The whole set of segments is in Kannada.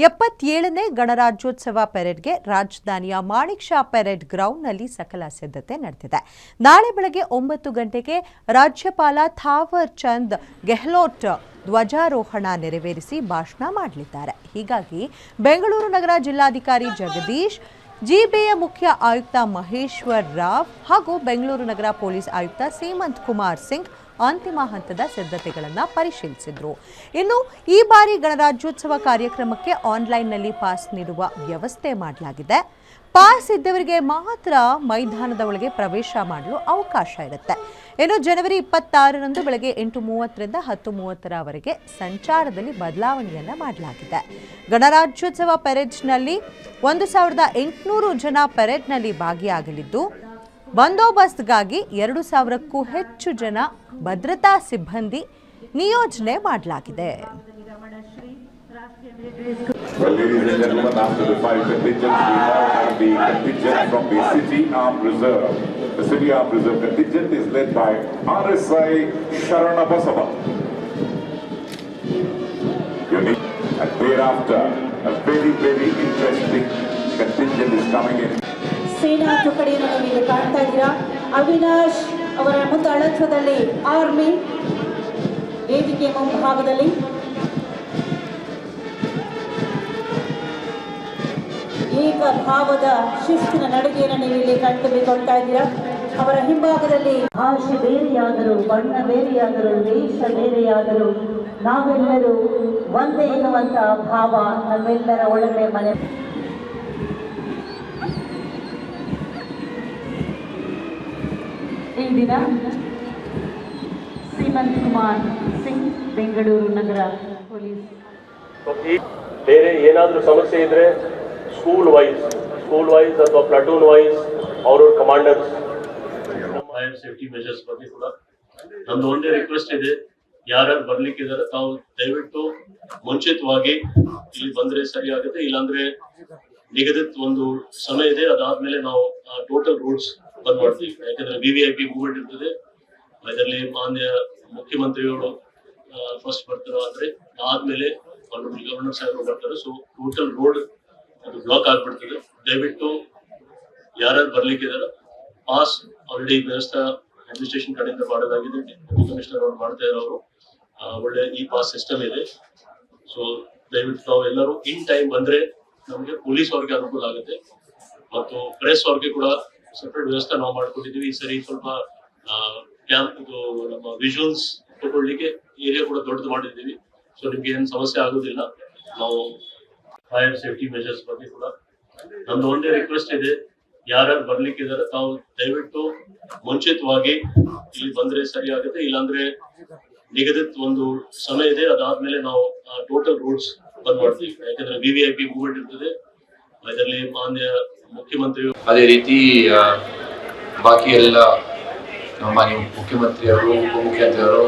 77ನೇ ಗಣರಾಜ್ಯೋತ್ಸವ ಪೆರೇಡ್ಗೆ ರಾಜಧಾನಿಯ ಮಾಣಿಕ್ ಷಾ ಪೆರೇಡ್ ಗ್ರೌಂಡ್ನಲ್ಲಿ ಸಕಲ ಸಿದ್ಧತೆ ನಡೆದಿದೆ. ನಾಳೆ ಬೆಳಗ್ಗೆ 9 ಗಂಟೆಗೆ ರಾಜ್ಯಪಾಲ ಥಾವರ್ ಚಂದ್ ಗೆಹ್ಲೋಟ್ ಧ್ವಜಾರೋಹಣ ನೆರವೇರಿಸಿ ಭಾಷಣ ಮಾಡಲಿದ್ದಾರೆ. ಹೀಗಾಗಿ ಬೆಂಗಳೂರು ನಗರ ಜಿಲ್ಲಾಧಿಕಾರಿ ಜಗದೀಶ್, ಜಿಬಿಎ ಮುಖ್ಯ ಆಯುಕ್ತ ಮಹೇಶ್ವರ್ ರಾವ್ ಹಾಗೂ ಬೆಂಗಳೂರು ನಗರ ಪೊಲೀಸ್ ಆಯುಕ್ತ ಸೀಮಂತ್ ಕುಮಾರ್ ಸಿಂಗ್ ಅಂತಿಮ ಹಂತದ ಸಿದ್ಧತೆಗಳನ್ನು ಪರಿಶೀಲಿಸಿದರು. ಇನ್ನು ಈ ಬಾರಿ ಗಣರಾಜ್ಯೋತ್ಸವ ಕಾರ್ಯಕ್ರಮಕ್ಕೆ ಆನ್ಲೈನ್ನಲ್ಲಿ ಪಾಸ್ ನೀಡುವ ವ್ಯವಸ್ಥೆ ಮಾಡಲಾಗಿದೆ. ಪಾಸ್ ಇದ್ದವರಿಗೆ ಮಾತ್ರ ಮೈದಾನದ ಒಳಗೆ ಪ್ರವೇಶ ಮಾಡಲು ಅವಕಾಶ ಇರುತ್ತೆ. ಇನ್ನು ಜನವರಿ 26ರಂದು ಬೆಳಗ್ಗೆ 8:30ರಿಂದ 10:30ರವರೆಗೆ ಸಂಚಾರದಲ್ಲಿ ಬದಲಾವಣೆಯನ್ನು ಮಾಡಲಾಗಿದೆ. ಗಣರಾಜ್ಯೋತ್ಸವ ಪೆರೇಡ್ನಲ್ಲಿ 1800 ಜನ ಪೆರೇಡ್ನಲ್ಲಿ ಭಾಗಿಯಾಗಲಿದ್ದು, ಬಂದೋಬಸ್ತ್ಗಾಗಿ 2000ಕ್ಕೂ ಹೆಚ್ಚು ಜನ ಭದ್ರತಾ ಸಿಬ್ಬಂದಿ ನಿಯೋಜನೆ ಮಾಡಲಾಗಿದೆ. Well, ladies and gentlemen, after the 5 contingents, we now have the contingent from the City Armed Reserve. The City Armed Reserve contingent is led by RSI Sharanabasava. And thereafter, a very, very interesting contingent is coming in. ಸೇನಾ ತುಕಡಿಯನ್ನು ನೀವು ಕಾಣ್ತಾ ಇದ್ದೀರಾ. ಅವಿನಾಶ್ ಅವರ ಮುಂದಾಳತ್ವದಲ್ಲಿ ಆರ್ಮಿ ವೇದಿಕೆ ಮುಂಭಾಗದಲ್ಲಿ ಏಕಭಾವದ ಶಿಸ್ತಿನ ನಡಿಗೆಯನ್ನು ನೀವು ಇಲ್ಲಿ ಕಂಡುಕೊಳ್ತಾ ಇದ್ದೀರಾ. ಅವರ ಹಿಂಭಾಗದಲ್ಲಿ ಭಾಷೆ ಬೇರೆಯಾದರೂ, ಬಣ್ಣ ಬೇರೆಯಾದರೂ, ವೇಷ ಬೇರೆಯಾದರೂ ನಾವೆಲ್ಲರೂ ಒಂದೇ ಎನ್ನುವಂಥ ಭಾವ ನಮ್ಮೆಲ್ಲರ ಒಳಗಡೆ ಮನೆ. ಈ ದಿನ ಸೀಮಂತ್ ಕುಮಾರ್ ಸಿಂಗ್, ಬೆಂಗಳೂರು ನಗರ ಪೊಲೀಸ್. ಬೇರೆ ಏನಾದರೂ ಸಮಸ್ಯೆ ಇದ್ರೆ ಸ್ಕೂಲ್ ವೈಸ್ ಅಥವಾ ಪ್ಲಾಟೂನ್ ವೈಸ್ ಅವ್ರ ಕಮಾಂಡರ್ಸ್ ಫೈರ್ ಸೇಫ್ಟಿ ಮೆಜರ್ಸ್ ಬಗ್ಗೆ ಕೂಡ ನಮ್ದು ಒಂದೇ ರಿಕ್ವೆಸ್ಟ್ ಇದೆ. ಯಾರ್ಯಾರು ಬರ್ಲಿಕ್ಕಿದ್ದಾರೆ ತಾವು ದಯವಿಟ್ಟು ಮುಂಚಿತವಾಗಿ ಇಲ್ಲಿ ಬಂದ್ರೆ ಸರಿ ಆಗುತ್ತೆ. ಇಲ್ಲಾಂದ್ರೆ ನಿಗದಿತ ಒಂದು ಸಮಯ ಇದೆ, ಅದಾದ್ಮೇಲೆ ನಾವು ಟೋಟಲ್ ರೂಟ್ಸ್ ಬಂದ್ ಮಾಡ್ತೀವಿ. ಯಾಕಂದ್ರೆ VVIP ಮೂವ್ಮೆಂಟ್ ಇರ್ತದೆ. ಅದರಲ್ಲಿ ಮಾನ್ಯ ಮುಖ್ಯಮಂತ್ರಿಗಳು ಫಸ್ಟ್ ಬರ್ತಾರೋ, ಆದ್ರೆ ಆದ್ಮೇಲೆ ಗವರ್ನರ್ ಸಾಹೇಬರು ಬರ್ತಾರೆ. ಸೊ ಟೋಟಲ್ ರೋಡ್ ಅದು ಬ್ಲಾಕ್ ಆಗ್ಬಿಡ್ತದೆ. ದಯವಿಟ್ಟು ಯಾರ್ಯಾರು ಬರ್ಲಿಕ್ಕಿದಾರ ಪಾಸ್ ಆಲ್ರೆಡಿ ವ್ಯವಸ್ಥೆ ಅಡ್ಮಿನಿಸ್ಟ್ರೇಷನ್ ಕಡೆಯಿಂದ ಮಾಡೋದಾಗಿದೆ. ಡೆಪ್ಯೂಟಿ ಕಮಿಷನರ್ ಅವರು ಮಾಡ್ತಾ ಇರೋರು ಒಳ್ಳೆ ಈ ಪಾಸ್ ಸಿಸ್ಟಮ್ ಇದೆ. ಸೊ ದಯವಿಟ್ಟು ನಾವು ಎಲ್ಲರೂ ಇನ್ ಟೈಮ್ ಬಂದ್ರೆ ನಮಗೆ ಪೊಲೀಸ್ ಅವ್ರಿಗೆ ಅನುಕೂಲ ಆಗುತ್ತೆ ಮತ್ತು ಪ್ರೆಸ್ ಅವ್ರಿಗೆ ಕೂಡ ಸೆಪರೇಟ್ ವ್ಯವಸ್ಥೆ ನಾವು ಮಾಡ್ಕೊಂಡಿದೀವಿ. ಈ ಸರಿ ಸ್ವಲ್ಪ ಕ್ಯಾಂಪ್ ಇದು ನಮ್ಮ ವಿಜುವಲ್ಸ್ ತಗೊಳ್ಳಿಕ್ಕೆ ಏರಿಯಾ ಕೂಡ ದೊಡ್ಡದು ಮಾಡಿದ್ದೀವಿ. ಸೊ ನಿಮ್ಗೆ ಏನು ಸಮಸ್ಯೆ ಆಗೋದಿಲ್ಲ. ನಾವು ಫೈರ್ ಸೇಫ್ಟಿ ಮೆಜರ್ಸ್ ಬಗ್ಗೆ ಕೂಡ ನಮ್ದು ಒಂದೇ ರಿಕ್ವೆಸ್ಟ್ ಇದೆ. ಯಾರ್ಯಾರು ಬರ್ಲಿಕ್ಕಿದ್ದಾರೆ ತಾವು ದಯವಿಟ್ಟು ಮುಂಚಿತವಾಗಿ ಇಲ್ಲಿ ಬಂದ್ರೆ ಸರಿ ಆಗುತ್ತೆ. ಇಲ್ಲಾಂದ್ರೆ ನಿಗದಿತ ಒಂದು ಸಮಯ ಇದೆ, ಅದಾದ್ಮೇಲೆ ನಾವು ಟೋಟಲ್ ರೂಟ್ಸ್ ಬಂದ್ ಮಾಡ್ತೀವಿ. ಯಾಕಂದ್ರೆ VVIP ಮೂವ್ಮೆಂಟ್ ಇರ್ತದೆ. ಅದರಲ್ಲಿ ಮಾನ್ಯ ಮುಖ್ಯಮಂತ್ರಿಗಳು, ಅದೇ ರೀತಿ ಬಾಕಿ ಎಲ್ಲ ಮಾನ್ಯ ಮುಖ್ಯಮಂತ್ರಿಯವರು, ಉಪಮುಖ್ಯಮಂತ್ರಿಯವರು,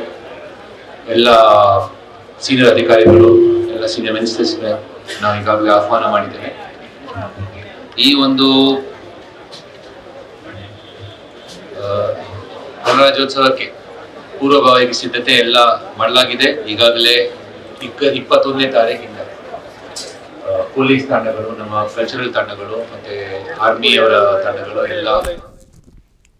ಎಲ್ಲ ಸೀನಿಯರ್ ಅಧಿಕಾರಿಗಳು, ಎಲ್ಲ ಸೀನಿಯರ್ ಮಿನಿಸ್ಟರ್ಸ್ ನಾವು ಈಗಾಗಲೇ ಆಹ್ವಾನ ಮಾಡಿದ್ದೇವೆ. ಈ ಒಂದು ಗಣರಾಜ್ಯೋತ್ಸವಕ್ಕೆ ಪೂರ್ವಭಾವಿ ಸಿದ್ಧತೆ ಎಲ್ಲ ಮಾಡಲಾಗಿದೆ. ಈಗಾಗಲೇ 21ನೇ ತಾರೀಕಿಂದ ಪೊಲೀಸ್ ತಂಡಗಳು, ನಮ್ಮ ಕಲ್ಚರಲ್ ತಂಡಗಳು ಮತ್ತೆ ಆರ್ಮಿಯವರ ತಂಡಗಳು ಎಲ್ಲ